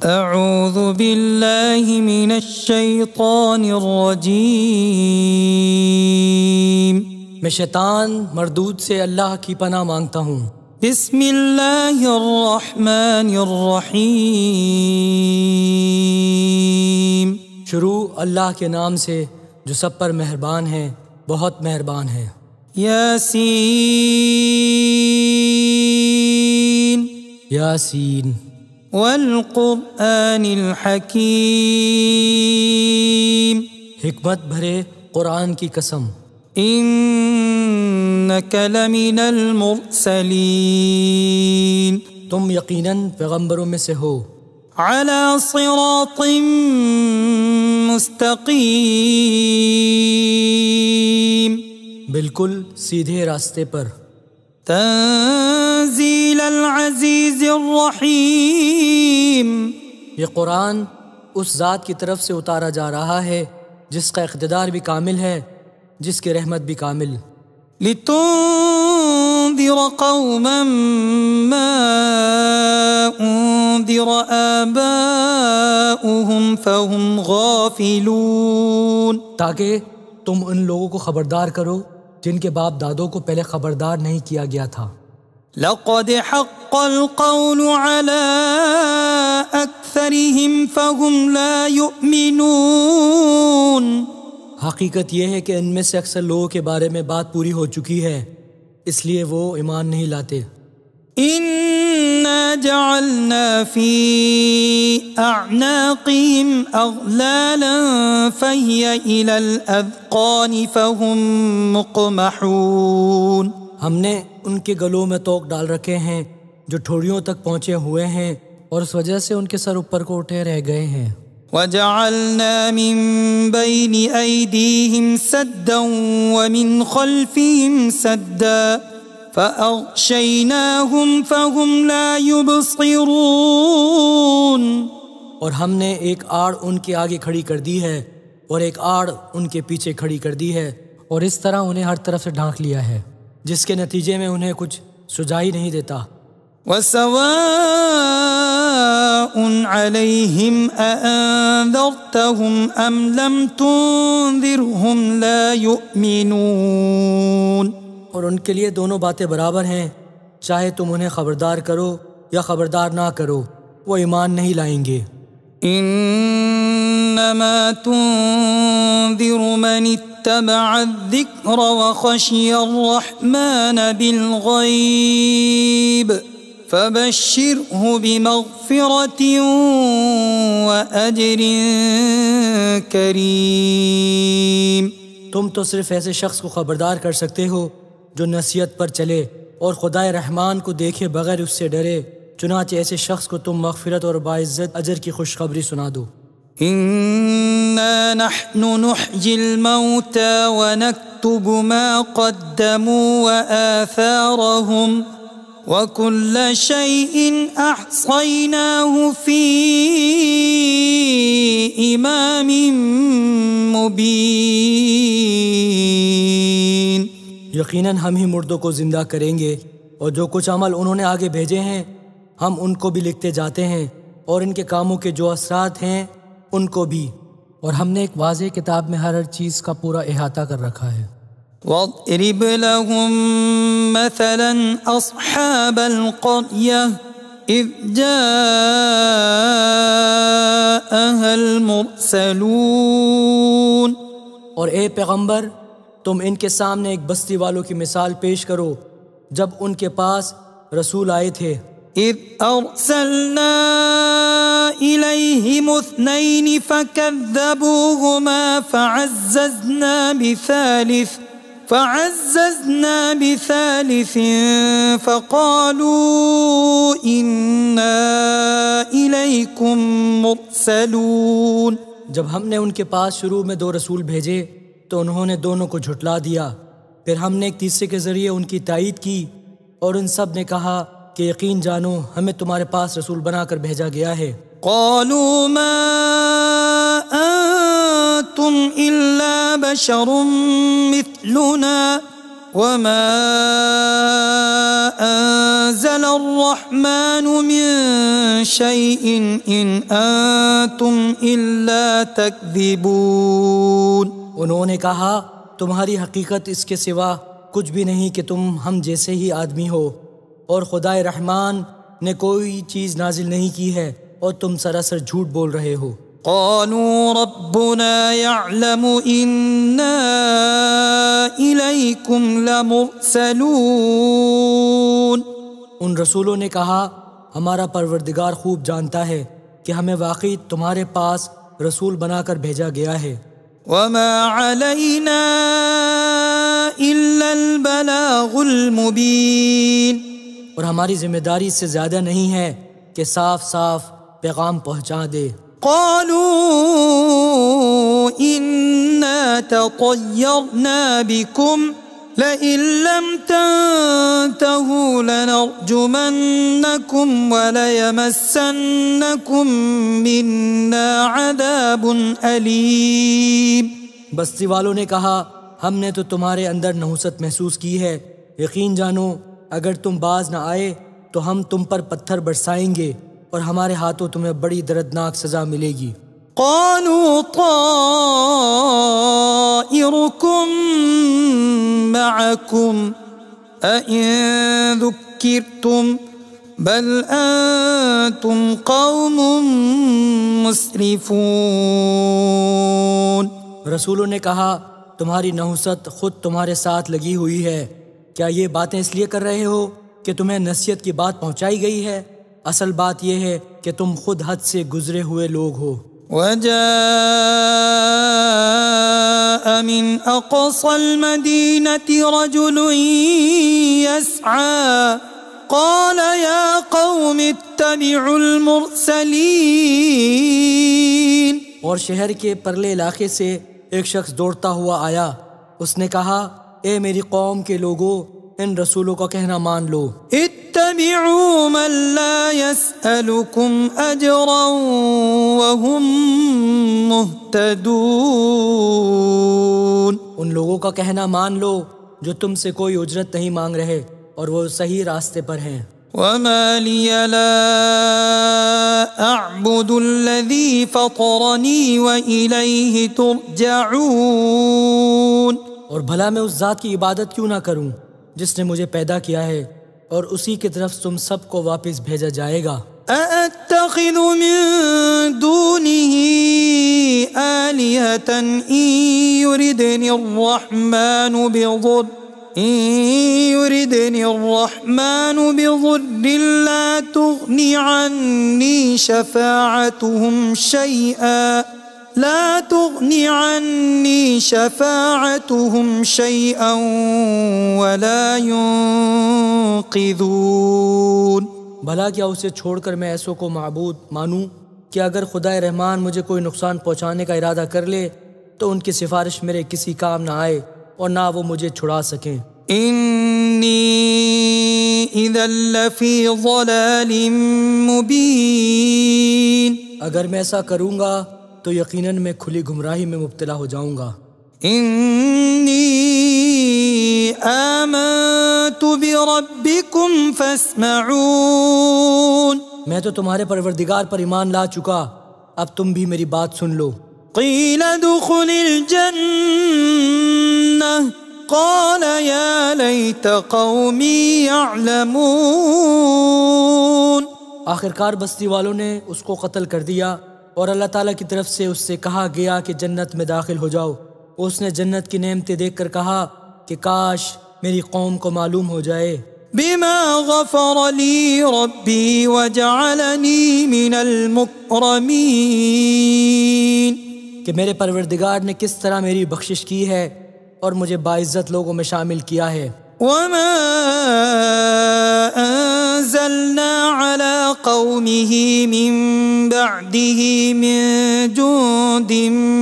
اعوذ باللہ من الشیطان الرجیم، میں شیطان مردود سے اللہ کی پناہ مانگتا ہوں۔ بسم اللہ الرحمن الرحیم، شروع اللہ کے نام سے جو سب پر مہربان ہے، بہت مہربان ہے۔ یاسین یاسین والقرآن الحکیم، حکمت بھرے قرآن کی قسم۔ انک لمن المرسلین، تم یقیناً پیغمبروں میں سے ہو۔ علی صراط مستقیم، بالکل سیدھے راستے پر۔ تنزیل العزیز الرحیم، یہ قرآن اس ذات کی طرف سے اتارا جا رہا ہے جس کا اقتدار بھی کامل ہے، جس کی رحمت بھی کامل۔ لتنذر قوما ما انذر آباؤهم فهم غافلون، تاکہ تم ان لوگوں کو خبردار کرو جن کے باپ دادوں کو پہلے خبردار نہیں کیا گیا تھا۔ لقد حق القول على اکثرهم فهم لا يؤمنون، حقیقت یہ ہے کہ ان میں سے اکثر لوگوں کے بارے میں بات پوری ہو چکی ہے، اس لیے وہ ایمان نہیں لاتے۔ انا جعلنا في اعناقهم اغلالا فهي الى الاذقان فهم مقمحون، ہم نے ان کے گلوں میں توق ڈال رکھے ہیں جو ٹھوڑیوں تک پہنچے ہوئے ہیں، اور اس وجہ سے ان کے سر اوپر کو اٹھے رہ گئے ہیں۔ وجعلنا من بين أيديهم سدا ومن خلفهم سدا فأغشيناهم فهم لا يبصرون، اور ہم نے ایک آڑ ان کے آگے کھڑی کر دی ہے اور ایک آڑ ان کے پیچھے کھڑی کر دی ہے، اور اس طرح انہیں ہر طرف سے ڈھانک لیا ہے، جس کے نتیجے میں انہیں کچھ سجائی نہیں دیتا۔ وسواء عليهم أأنذرتهم أم لم تنذرهم لا يؤمنون، اور ان کے لیے دونوں باتیں برابر ہیں، چاہے تم انہیں خبردار کرو یا خبردار نہ کرو، وہ ایمان نہیں لائیں گے۔ انما تنذر من اتبع الذکر وخشی الرحمن بالغیب فبشرہ بمغفرۃ واجر کریم، تم تو صرف ایسے شخص کو خبردار کر سکتے ہو جو نصیحت پر چلے اور خدائے رحمان کو دیکھے بغیر اس سے ڈرے، چنانچہ ایسے شخص کو تم مغفرت اور باعزت اجر کی خوشخبری سنا دو۔ انا نحن نحيي الموتى ونكتب ما قدموا وآثارهم وكل شيء احصيناه في امام مبين، یقیناً ہم ہی مردوں کو زندہ کریں گے، اور جو کچھ عمل انہوں نے آگے بھیجے ہیں ہم ان کو بھی لکھتے جاتے ہیں، اور ان کے کاموں کے جو اثرات ہیں ان کو بھی، اور ہم نے ایک واضح کتاب میں ہر چیز کا پورا احاطہ کر رکھا ہے۔ واضرب لهم مثلا اصحاب القرية اذ جاءها المرسلون، اور اے پیغمبر تم ان کے سامنے ایک بستی والوں کی مثال پیش کرو جب ان کے پاس رسول آئے تھے۔ اذ ارسلنا الیہم اثنین فکذبوہما فعززنا بثالث فقالوا انا الیکم مرسلون، جب ہم نے ان کے پاس شروع میں 2 رسول بھیجے تو انہوں نے دونوں کو جھٹلا دیا، پھر ہم نے ایک تیسرے کے ذریعے ان کی تائید کی، اور ان سب نے کہا کہ یقین جانو ہمیں تمہارے پاس رسول بنا کر بھیجا گیا ہے۔ قالوا ما انتم الا بشر مثلنا وما أنزل الرحمن من شيء إن أنتم إلا تكذبون۔ انہوں نے کہا تمہاری حقیقت اس کے سوا کچھ بھی نہیں کہ تم ہم جیسے ہی آدمی ہو، اور خدائے رحمان نے کوئی چیز نازل نہیں کی ہے اور تم سراسر جھوٹ بول رہے ہو۔ قالوا ربنا يعلم إنا إليكم لمرسلون۔ ان رسولوں نے کہا ہمارا پروردگار خوب جانتا ہے کہ ہمیں واقعی تمہارے پاس رسول بنا کر بھیجا گیا ہے۔ وما علينا إلا البلاغ المبين۔ اور ہماری ذمہ داری اس سے زیادہ نہیں ہے کہ صاف صاف پیغام پہنچا دے۔ قالوا إنا تطيرنا بكم لئن لم تنتهوا لنرجمنكم وليمسنكم منا عذاب أليم۔ بستی والوں نے کہا ہم نے تو تمہارے اندر نحوست محسوس کی ہے، یقین جانو اگر تم باز نہ آئے تو ہم تم پر پتھر برسائیں گے اور ہمارے ہاتھوں تمہیں بڑی دردناک سزا ملے گی۔ قالوا طائركم معكم أئن ذكرتم بل أنتم قوم مسرفون۔ رسولوں نے کہا تمہاری نحوست خود تمہارے ساتھ لگی ہوئی ہے، کیا یہ باتیں اس لیے کر رہے ہو کہ تمہیں نصیحت کی بات پہنچائی گئی ہے؟ اصل بات یہ ہے کہ تم خود حد سے گزرے ہوئے لوگ ہو۔ وجاء من أقصى المدينة رجل يسعى قال يا قوم اتبعوا المرسلين۔ اور شہر کے پرلے علاقے سے ایک شخص دوڑتا ہوا آیا، اس نے کہا اے میری قوم کے لوگوں ان رسولوں کا کہنا مان لو۔ اتبعوا من لا يسألكم أجرا وهم مهتدون۔ ان لوگوں کا کہنا مان لو جو تم سے کوئی اجرت نہیں مانگ رہے اور وہ صحیح راستے پر ہیں۔ وما لي لا أعبد الذي فطرني وإليه ترجعون۔ اور بھلا میں اس ذات کی عبادت کیوں نہ کروں جس نے مجھے پیدا کیا ہے اور اسی کی طرف تم سب کو واپس بھیجا جائے گا۔ أأتخذ من دونه آلهة إن يردني الرحمن بضر لا تغني عني شفاعتهم شيئا ولا ينقذون۔ بھلا کیا اسے چھوڑ کر میں ایسوں کو معبود مانوں کہ اگر خدائے رحمان مجھے کوئی نقصان پہنچانے کا ارادہ کر لے تو ان کی سفارش میرے کسی کام نہ آئے اور نہ وہ مجھے چھڑا سکیں۔ إني إذا لفي ضلال مبين۔ اگر میں ایسا کروں گا تو یقیناً میں کھلی گمراہی میں مبتلا ہو جاؤں گا۔ إني آمنت بربكم فاسمعون۔ میں تو تمہارے پروردگار پر ایمان لا چکا، اب تم بھی میری بات سن لو۔ قيل ادخل الجنة قال يا ليت قومي يعلمون۔ آخرکار بستی والوں نے اس کو قتل کر دیا اور اللہ تعالیٰ کی طرف سے اس سے کہا گیا کہ جنت میں داخل ہو جاؤ۔ اس نے جنت کی نعمتیں دیکھ کر کہا کہ کاش میری قوم کو معلوم ہو جائے۔ بما غفر لي ربي وجعلني من المكرمين۔ کہ میرے پروردگار نے کس طرح میری بخشش کی ہے اور مجھے باعزت لوگوں میں شامل کیا ہے۔ وما أنزلنا على قومه من بعده من جند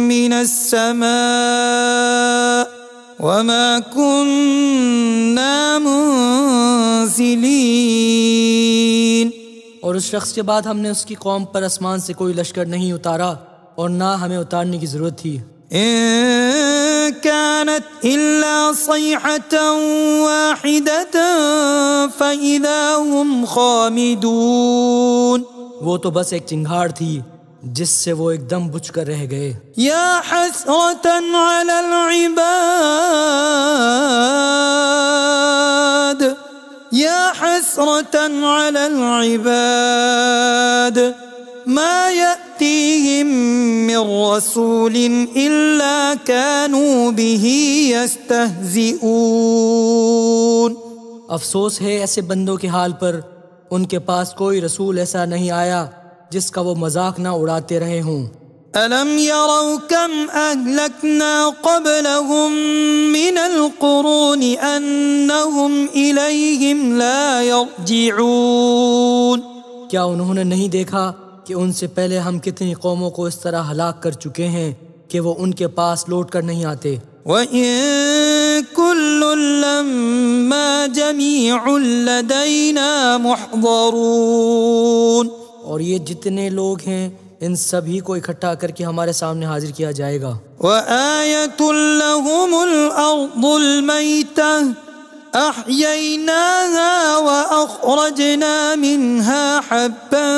من السماء وما كنا منزلين۔ اور اس شخص کے بعد ہم نے اس کی قوم پر آسمان سے کوئی لشکر نہیں اتارا اور نہ ہمیں اتارنے کی ضرورت تھی۔ إن كانت إلا صيحة واحدة فإذا هم خامدون. وہ تو بس ایک چنگھاڑ تھی جس سے وہ ایک دم بجھ کر رہ گئے. يا حسرة على العباد يا حسرة على العباد ما يأتيهم من رسول إلا كانوا به يستهزئون. افسوس ہے ایسے بندوں کے حال پر، ان کے پاس کوئی رسول ایسا نہیں آیا جس کا وہ مذاق نہ اڑاتے رہے ہوں. ألم يروا كم أهلكنا قبلهم من القرون أنهم إليهم لا يرجعون. کیا انہوں نے نہیں دیکھا کہ ان سے پہلے ہم کتنی قوموں کو اس طرح ہلاک کر چکے ہیں کہ وہ ان کے پاس لوٹ کر نہیں آتے. وَإِن كُلٌّ لَّمَّا جَمِيعٌ لَّدَيْنَا مُحْضَرُونَ. اور یہ جتنے لوگ ہیں ان سبھی کو اکٹھا کر کے ہمارے سامنے حاضر کیا جائے گا. وَآيَةٌ لَّهُمُ الْأَرْضُ الْمَيْتَةُ أَحْيَيْنَاهَا وَأَخْرَجْنَا مِنْهَا حَبًّا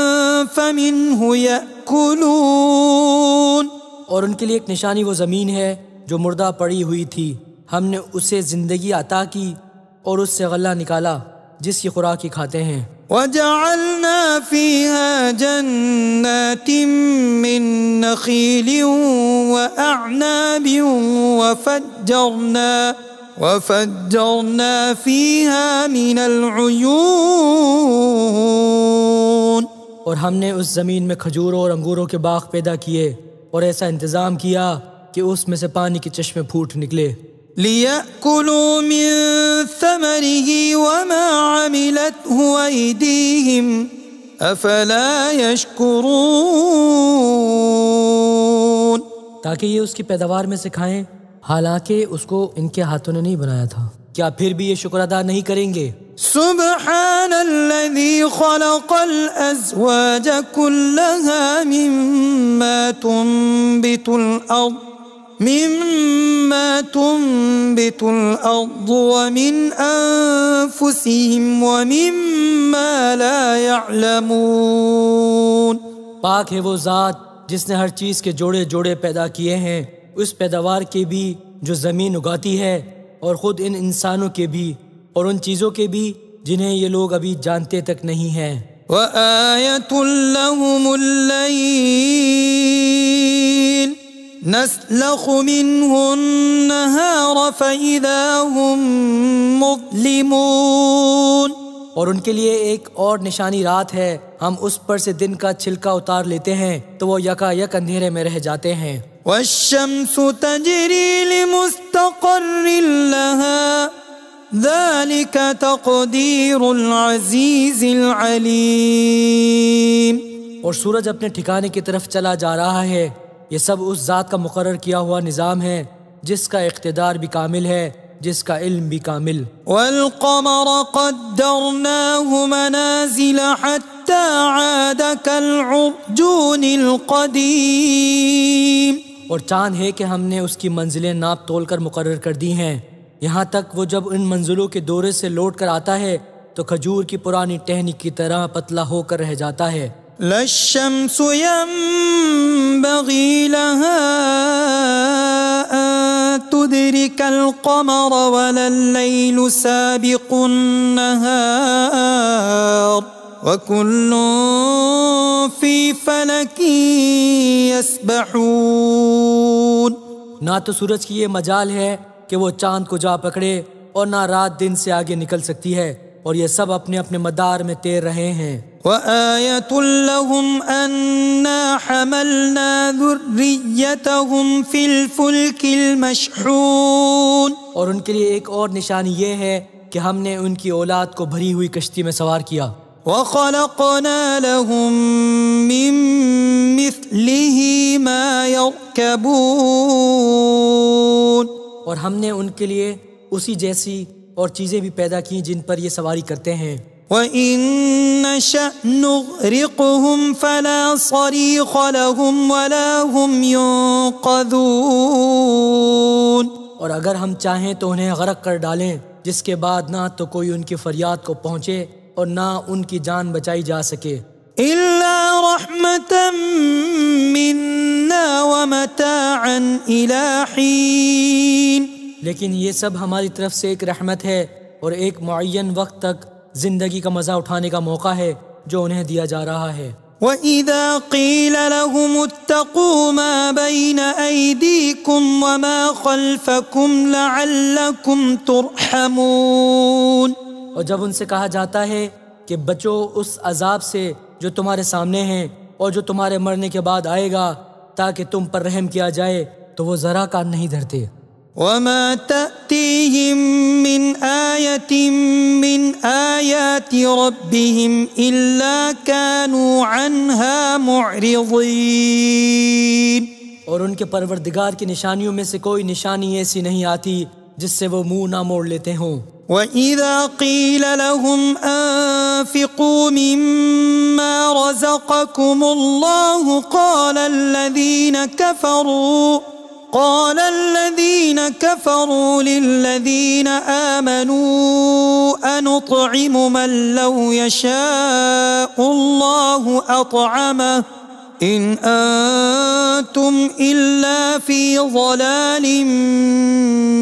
فَمِنْهُ يَأْكُلُونَ. اور ان کے لیے ایک نشانی وہ زمین ہے جو مردہ پڑی ہوئی تھی، ہم نے اسے زندگی عطا کی اور اس سے غلہ نکالا جس کی خوراک ہی کھاتے ہیں. وَجَعَلْنَا فِيهَا جَنَّاتٍ مِّن نَّخِيلٍ وَأَعْنَابٍ وَفَجَّرْنَا فِيهَا مِنَ الْعُيُونِ. اور ہم نے اس زمین میں کھجوروں اور انگوروں کے باغ پیدا کیے اور ایسا انتظام کیا کہ اس میں سے پانی کے چشمے پھوٹ نکلے. لِيَأْكُلُوا مِن ثَمَرِهِ وَمَا عَمِلَتْهُ أَيْدِيهِمْ أَفَلَا يَشْكُرُونَ. تاکہ یہ اس کی پیداوار میں سے کھائیں حالانکہ اس کو ان کے ہاتھوں نے نہیں بنایا تھا. کیا پھر بھی یہ شکر ادا نہیں کریں گے؟ سبحان الذي خلق الأزواج كلها مما تنبت الأرض ومن أنفسهم ومما لا يعلمون. پاک ہے وہ ذات جس نے ہر چیز کے جوڑے جوڑے پیدا کیے ہیں، اس پیداوار کے بھی جو زمین اگاتی ہے اور خود ان انسانوں کے بھی اور ان چیزوں کے بھی جنہیں یہ لوگ ابھی جانتے تک نہیں ہیں. وَآيَةٌ لَّهُمُ اللَّيْلُ نَسْلَخُ مِنْهُ النَّهَارَ فَإِذَا هُمْ مُظْلِمُونَ. اور ان کے لیے ایک اور نشانی رات ہے، ہم اس پر سے دن کا چھلکا اتار لیتے ہیں تو وہ یکا یک اندھیرے میں رہ جاتے ہیں. وَالشَّمْسُ تَجْرِي لِمُسْتَقَرٍّ لَّهَا ذَلِكَ تَقْدِيرُ الْعَزِيزِ الْعَلِيمِ. اور سورج اپنے ٹھکانے کی طرف چلا جا رہا ہے، یہ سب اس ذات کا مقرر کیا ہوا نظام ہے جس کا اقتدار بھی کامل ہے، جس کا علم بھی کامل. وَالْقَمَرَ قَدَّرْنَاهُ مَنَازِلَ حَتَّى عَادَ كَالْعُرْجُونِ الْقَدِيمِ. اور چاند ہے کہ ہم نے اس کی منزلیں ناپ تول کر مقرر کر دی ہیں، یہاں تک وہ جب ان منزلوں کے دورے سے لوٹ کر آتا ہے تو کھجور کی پرانی ٹہنی کی طرح پتلا ہو کر رہ جاتا ہے. لَا الشَّمْسُ يَنبَغِي لَهَا أَن تُدْرِكَ الْقَمَرَ وَلَا اللَّيْلُ سَابِقُ النَّهَارِ وَكُلٌّ فِي فَلَكٍ يَسْبَحُونَ. نہ تو سورج کی یہ مجال ہے کہ وہ چاند کو جا پکڑے اور نہ رات دن سے آگے نکل سکتی ہے، اور یہ سب اپنے اپنے مدار میں تیر رہے ہیں. وَآيَةٌ لَّهُمْ أَنَّا حَمَلْنَا ذُرِّيَّتَهُمْ فِي الْفُلْكِ الْمَشْحُونِ. اور ان کے لیے ایک اور نشانی یہ ہے کہ ہم نے ان کی اولاد کو بھری ہوئی کشتی میں سوار کیا. وَخَلَقْنَا لَهُم مِّن مِّثْلِهِ مَا يَرْكَبُونَ. اور ہم نے ان کے لیے اسی جیسی اور چیزیں بھی پیدا کی جن پر یہ سواری کرتے ہیں. وَإِن نَّشَأْ نُغْرِقْهُمْ فَلَا صَرِيخَ لَهُمْ وَلَا هُمْ يُنقَذُونَ. اور اگر ہم چاہیں تو انہیں غرق کر ڈالیں، جس کے بعد نہ تو کوئی ان کی فریاد کو پہنچے اور نہ ان کی جان بچائی جا سکے، إلا رحمة منا ومتاعا إلى حين. لیکن یہ سب ہماری طرف سے ایک رحمت ہے اور ایک معین وقت تک زندگی کا مزہ اٹھانے کا موقع ہے جو انہیں دیا جا رہا ہے۔ وَإِذَا قِيلَ لَهُمُ اتَّقُوا مَا بَيْنَ أَيْدِيكُمْ وَمَا خَلْفَكُمْ لَعَلَّكُمْ تُرْحَمُونَ، اور جب ان سے کہا جاتا ہے کہ بچو اس عذاب سے جو تمہارے سامنے ہیں اور جو تمہارے مرنے کے بعد آئے گا تاکہ تم پر رحم کیا جائے، تو وہ ذرا کان نہیں دھرتے۔ وَمَا تَأْتِيهِم مِّنْ آيَةٍ مِّنْ آيَاتِ رَبِّهِمْ إِلَّا كَانُوا عَنْهَا مُعْرِضِينَ، اور ان کے پروردگار کی نشانیوں میں سے کوئی نشانی ایسی نہیں آتی جس سے وہ منہ نہ موڑ لیتے ہوں۔ وَإِذَا قِيلَ لَهُمْ أَنفِقُوا مِمَّا رَزَقَكُمُ اللَّهُ قال الذين كفروا للذين آمنوا أنطعم من لو يشاء الله أطعمه إن أنتم إلا في ضلال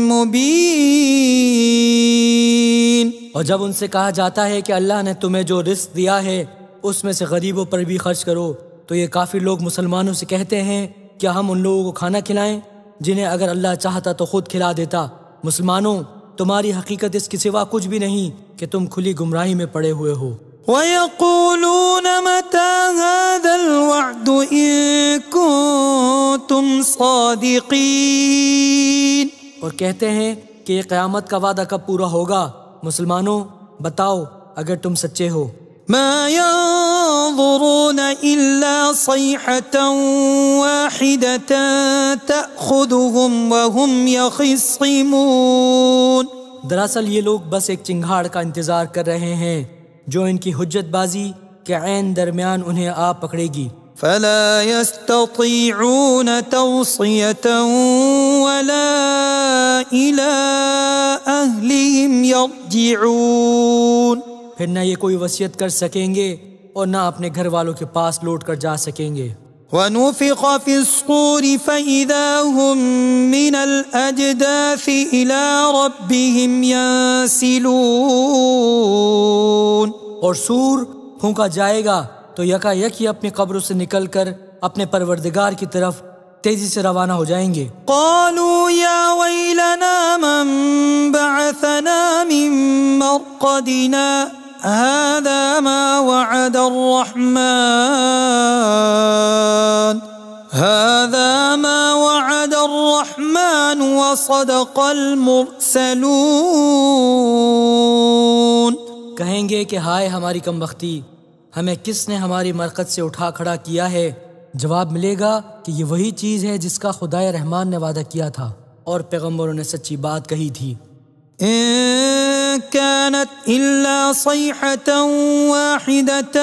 مبين۔ اور جب ان سے کہا جاتا ہے کہ اللہ نے تمہیں جو رزق دیا ہے اس میں سے غریبوں پر بھی خرچ کرو، تو یہ کافر لوگ مسلمانوں سے کہتے ہیں کیا ہم ان لوگوں کو کھانا کھلائیں جنہیں اگر اللہ چاہتا تو خود کھلا دیتا؟ مسلمانوں، تمہاری حقیقت اس کے سوا کچھ بھی نہیں کہ تم کھلی گمراہی میں پڑے ہوئے ہو۔ وَيَقُولُونَ مَتَى هَذَا الْوَعْدُ إِن كُنتُمْ صَادِقِينَ، اور کہتے ہیں کہ یہ قیامت کا وعدہ کب پورا ہوگا؟ مسلمانوں، بتاؤ اگر تم سچے ہو۔ ما ينظرون إلا صيحة واحدة تأخذهم وهم يخصمون، دراصل یہ لوگ بس ایک چنگھاڑ کا انتظار کر رہے ہیں جو ان کی حجت بازی کے عین درمیان انہیں آ پکڑے گی۔ فلا يستطيعون توصية ولا إلى أهلهم يرجعون، پھر نہ یہ کوئی وصیت کر سکیں گے اور نہ اپنے گھر والوں کے پاس لوٹ کر جا سکیں گے۔ ونفخ في الصور فإذا هم من الأجداث إلى ربهم ينسلون، اور سور پھونکا جائے گا تو یکا یک ہی اپنی قبروں سے نکل کر اپنے پروردگار کی طرف تیزی سے روانہ ہو جائیں گے۔ قالوا يا ويلنا من بعثنا من مرقدنا هذا ما وعد الرحمن وصدق المرسلون۔ کہیں گے کہ ہائے ہماری کم بختی، ہمیں کس نے ہماری مرقد سے اٹھا کھڑا کیا ہے؟ جواب ملے گا کہ یہ وہی چیز ہے جس کا خدائے رحمان نے وعدہ کیا تھا اور پیغمبروں نے سچی بات کہی تھی۔ إن كانت إلا صيحة واحدة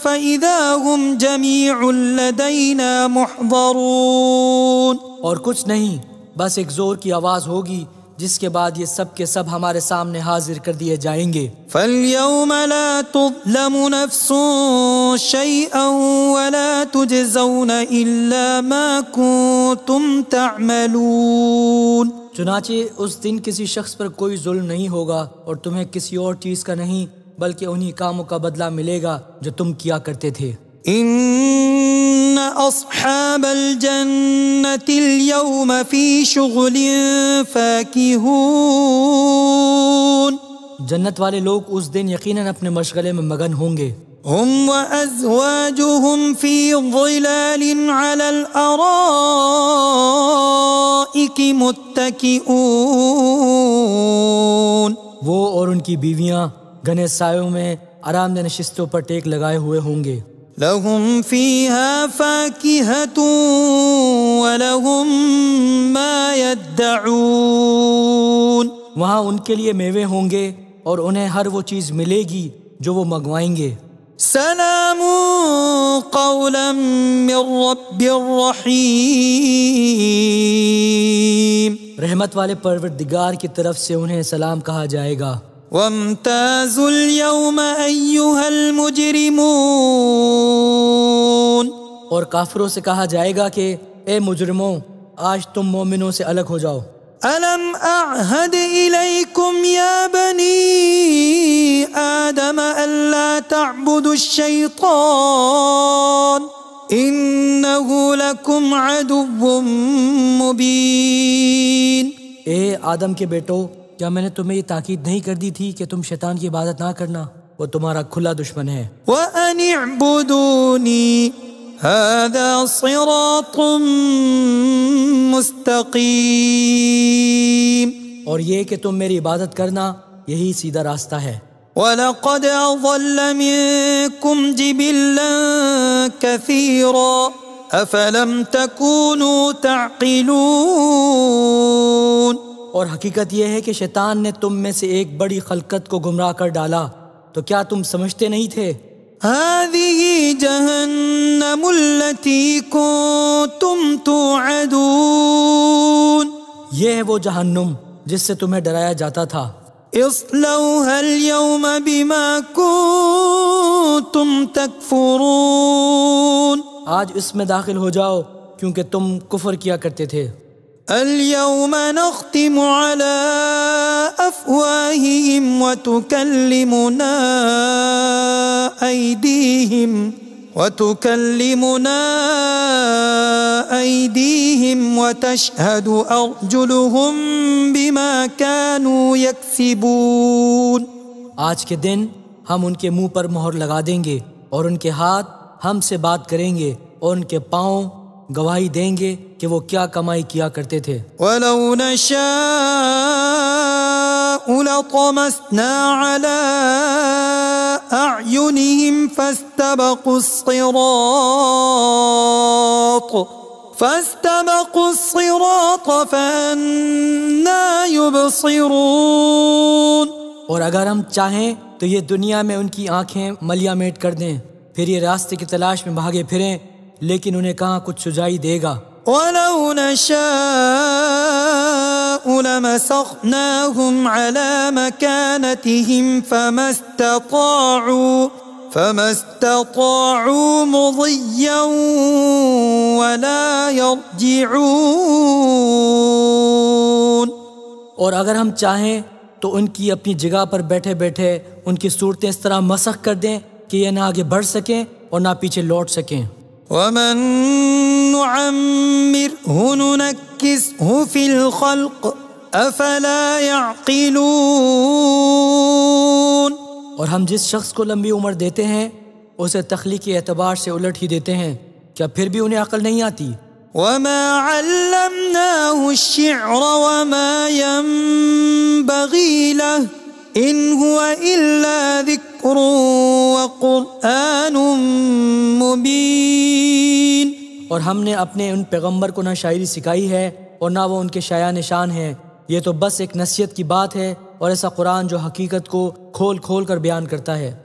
فإذا هم جميع لدينا محضرون، اور کچھ نہیں، بس ایک زور کی آواز ہوگی جس کے بعد یہ سب کے سب ہمارے سامنے حاضر کر دیے جائیں گے۔ فَالْيَوْمَ لَا تُظْلَمُ نَفْسٌ شَيْئًا وَلَا تُجْزَوْنَ إِلَّا مَا كُنتُمْ تَعْمَلُونَ، چنانچہ اس دن کسی شخص پر کوئی ظلم نہیں ہوگا اور تمہیں کسی اور چیز کا نہیں بلکہ انہی کاموں کا بدلہ ملے گا جو تم کیا کرتے تھے۔ إن أصحاب الجنة اليوم في شغل فاكهون، جنت والے لوگ اس دن یقیناً اپنے مشغلے میں مگن ہوں گے۔ هم وأزواجهم في ظلال على الأرائك متكئون، وہ اور ان کی بیویاں گھنے سایوں میں آرام دہ نشستوں پر ٹیک لگائے ہوئے ہوں گے۔ لهم فيها فاكهة ولهم ما يدعون، وہاں ان کے لیے میوے ہوں گے اور انہیں ہر وہ چیز ملے گی جو وہ منگوائیں گے۔ سلام قولا من رب رحیم، رحمت والے پروردگار کی طرف سے انہیں سلام کہا جائے گا۔ وامتازوا اليوم أيها المجرمون، اور کافروں سے کہا جائے گا کہ اے مجرموں، آج تم مومنوں سے الگ ہو جاؤ۔ ألم أعهد إليكم يا بني آدم ألا تعبدوا الشيطان إنه لكم عدو مبين۔ اے آدم کے بیٹو، کیا میں نے تمہیں یہ تاکید نہیں کر دی تھی کہ تم شیطان کی عبادت نہ کرنا؟ وہ تمہارا کھلا دشمن ہے۔ وأن اعبدوني هذا صراط مستقيم، اور یہ کہ تم میری عبادت کرنا، یہی سیدھا راستہ ہے۔ وَلَقَدْ أَضَلَّ مِنكُمْ جِبِلًّا كَثِيرًا أَفَلَمْ تَكُونُوا تَعْقِلُونَ۔ اور حقیقت یہ ہے کہ شیطان نے تم میں سے ایک بڑی خلقت کو گمراہ کر ڈالا، تو کیا تم سمجھتے نہیں تھے؟ هَذِهِ جَهَنَّمُ الَّتِي كُنتُمْ تُوعَدُونَ، یہ ہے وہ جہنم جس سے تمہیں ڈرایا جاتا تھا۔ اصلوها اليوم بما كنتم تكفرون، آج اس میں داخل ہو جاؤ کیونکہ تم کفر کیا کرتے تھے۔ اليوم نختم على أفواههم وتكلمنا أيديهم وتشهد أرجلهم بما كانوا يكسبون۔ آج کے دن ہم ان کے منہ پر مہر لگا دیں گے، اور ان کے ہاتھ ہم سے بات کریں گے، اور ان کے پاؤں گواہی دیں گے کہ وہ کیا کمائی کیا کرتے تھے۔ وَلَوْ نَشَاءُ لَطَمَسْنَا عَلَىٰ أَعْيُنِهِمْ فَاسْتَبَقُوا الصِّرَاطَ فَأَنَّىٰ يُبْصِرُونَ۔ اور اگر ہم چاہیں تو یہ دنیا میں ان کی آنکھیں ملیا میٹ کر دیں، پھر یہ راستے کی تلاش میں بھاگے پھریں، لیکن انہیں کہاں کچھ سجائی دے گا۔ وَلَوْ نَشَاءُ لَمَسَخْنَاهُمْ عَلَىٰ مَكَانَتِهِمْ فَمَا اسْتَطَاعُوا مُضِيًّا وَلَا يَرْجِعُونَ۔ اور اگر ہم چاہیں تو ان کی اپنی جگہ پر بیٹھے بیٹھے ان کی صورتیں اس طرح مسخ کر دیں کہ یہ نہ آگے بڑھ سکیں اور نہ پیچھے لوٹ سکیں۔ وَمَن نُعَمِّرْهُ نُنَكِّسْهُ فِي الْخَلْقِ أَفَلَا يَعْقِلُونَ۔ اور ہم جس شخص کو لمبی عمر دیتے ہیں اسے تخلیقی اعتبار سے الٹ ہی دیتے ہیں، کیا پھر بھی انہیں عقل نہیں آتی؟ وَمَا عَلَّمْنَاهُ الشِّعْرَ وَمَا يَنبَغِي لَهُ إِنْ هُوَ إِلَّا ذِكْرٌ وَقُرْآنٌ مُبِينٌ۔ اور ہم نے اپنے ان پیغمبر کو نہ شاعری سکھائی ہے اور نہ وہ ان کے شایع نشان ہیں، یہ تو بس ایک نصیحت کی بات ہے اور ایسا قرآن جو حقیقت کو کھول کھول کر بیان کرتا ہے۔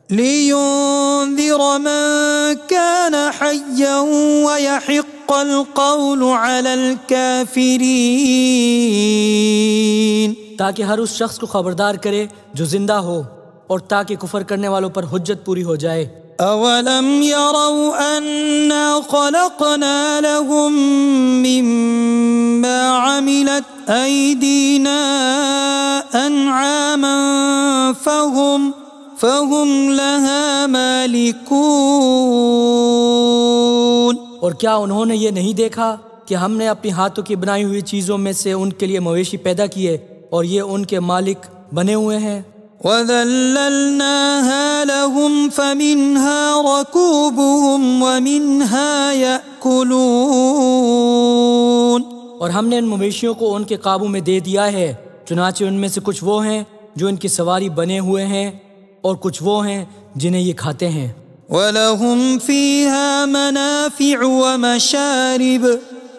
لِيُنذِرَ مَن كَانَ حَيًّا وَيَحِقَّ الْقَوْلُ عَلَى الْكَافِرِينَ، تاکہ ہر اس شخص کو خبردار کرے جو زندہ ہو، اور تاکہ کفر کرنے والوں پر حجت پوری ہو جائے۔ أَوَلَمْ يَرَوْا أَنَّا خَلَقْنَا لَهُم مِّمَّا عَمِلَتْ أَيْدِينَا أَنْعَامًا فَهُمْ لَهَا مَالِكُونَ۔ اور کیا انہوں نے یہ نہیں دیکھا کہ ہم نے اپنی ہاتھوں کی بنائی ہوئی چیزوں میں سے ان کے لیے مویشی پیدا کیے اور یہ ان کے مالک بنے ہوئے ہیں؟ وَذَلَّلْنَاهَا لَهُمْ فَمِنْهَا رَكُوبُهُمْ وَمِنْهَا يَأْكُلُونَ۔ اور ہم نے ان مویشیوں کو ان کے قابو میں دے دیا ہے، چنانچہ ان میں سے کچھ وہ ہیں جو ان کی سواری بنے ہوئے ہیں اور کچھ وہ ہیں جنہیں یہ کھاتے ہیں۔ وَلَهُمْ فِيهَا مَنَافِعُ وَمَشَارِبُ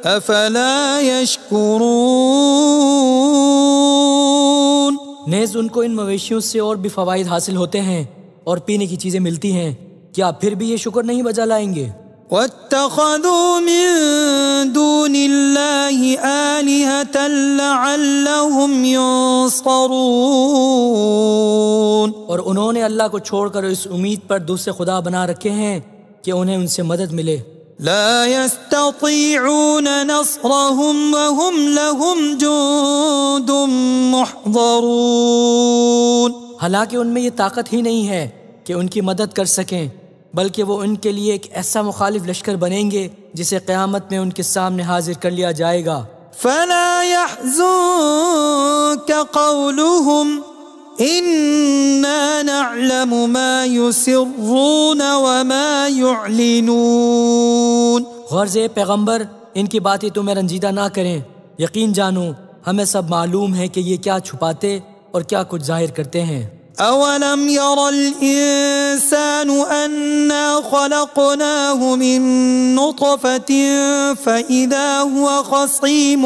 أَفَلَا يَشْكُرُونَ۔ نیز ان کو ان مویشیوں سے اور بھی فوائد حاصل ہوتے ہیں اور پینے کی چیزیں ملتی ہیں، کیا پھر بھی یہ شکر نہیں بجا لائیں گے؟ واتخذوا من دون الله آلهة لعلهم ينصرون، اور انہوں نے اللہ کو چھوڑ کر اس امید پر دوسرے خدا بنا رکھے ہیں کہ انہیں ان سے مدد ملے۔ لا يستطيعون نصرهم وهم لهم جند محضرون، حالانکہ ان میں یہ طاقت ہی نہیں ہے کہ ان کی مدد کر سکیں، بلکہ وہ ان کے لیے ایک ایسا مخالف لشکر بنیں گے جسے قیامت میں ان کے سامنے حاضر کر لیا جائے گا۔ فلا يحزنك قولهم إنا نعلم ما يسرون وما يعلنون، غرض اے پیغمبر ان کی باتیں تمہیں رنجیدہ نہ کریں، یقین جانو ہمیں سب معلوم ہے کہ یہ کیا چھپاتے اور کیا کچھ ظاہر کرتے ہیں۔ أولم ير الإنسان أنا خلقناه من نطفة فإذا هو خصيم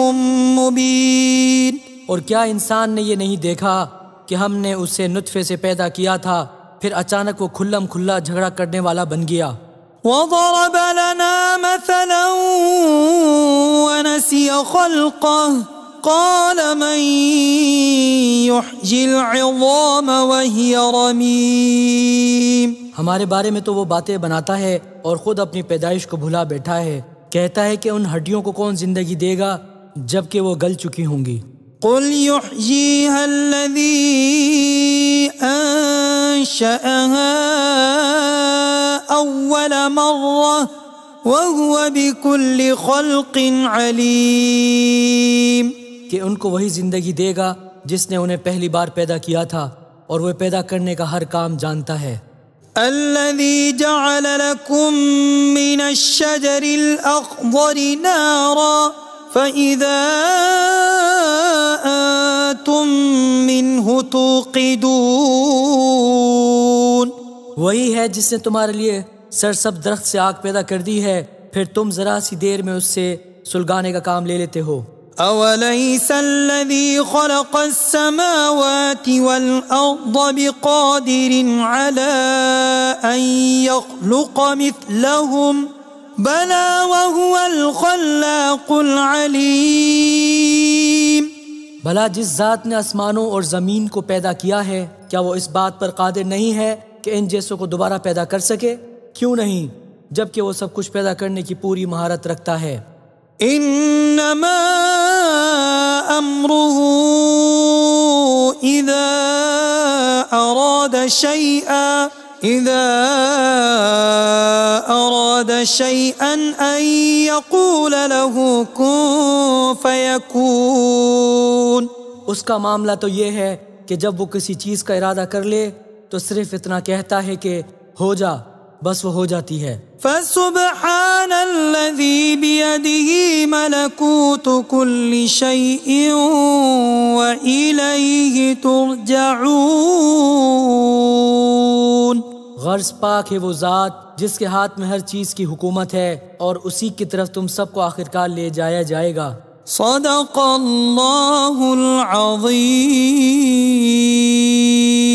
مبين، اور کیا انسان نے یہ نہیں دیکھا کہ ہم نے اسے نطفے سے پیدا کیا تھا، پھر اچانک وہ کھلم کھلا جھگڑا کرنے والا بن گیا۔ وضرب لنا مثلا ونسي خلقه قال من يحيي العظام وهي رميم، ہمارے بارے میں تو وہ باتیں بناتا ہے اور خود اپنی پیدائش کو بھلا بیٹھا ہے، کہتا ہے کہ ان ہڈیوں کو کون زندگی دے گا جبکہ وہ گل چکی ہوں گی۔ قل يحييها الذي أنشأها أول مرة وهو بكل خلق عليم، کہ ان کو وہی زندگی دے گا جس نے انہیں پہلی بار پیدا کیا تھا اور وہ پیدا کرنے کا ہر کام جانتا ہے۔ الذي جعل لكم من الشجر الأخضر نارا فإذا أنتم منه توقدون، وہی ہے جس نے تمہارے لیے سرسبز درخت سے آگ پیدا کر دی ہے، پھر تم ذرا سی دیر میں اس سے سلگانے کا کام لے لیتے ہو۔ أوليس الذي خلق السماوات والأرض بقادر على أن يخلق مثلهم بلى وهو الخلاق العليم، بھلا جس ذات نے آسمانوں اور زمین کو پیدا کیا ہے کیا وہ اس بات پر قادر نہیں ہے کہ ان جیسوں کو دوبارہ پیدا کر سکے؟ کیوں نہیں، جبکہ وہ سب کچھ پیدا کرنے کی پوری مہارت رکھتا ہے۔ انما امره اذا اراد شيئا ان يقول له كن فيكون، اس کا معاملہ تو یہ ہے کہ جب وہ کسی چیز کا ارادہ کر لے تو صرف اتنا کہتا ہے کہ ہو جا، بس وہ ہو جاتی ہے۔ فسبحان الذي بيده ملكوت كل شيء وإليه ترجعون، غرض پاک ہے وہ ذات جس کے ہاتھ میں ہر چیز کی حکومت ہے اور اسی کی طرف تم سب کو آخرکار لے جایا جائے گا۔ صدق اللہ العظیم۔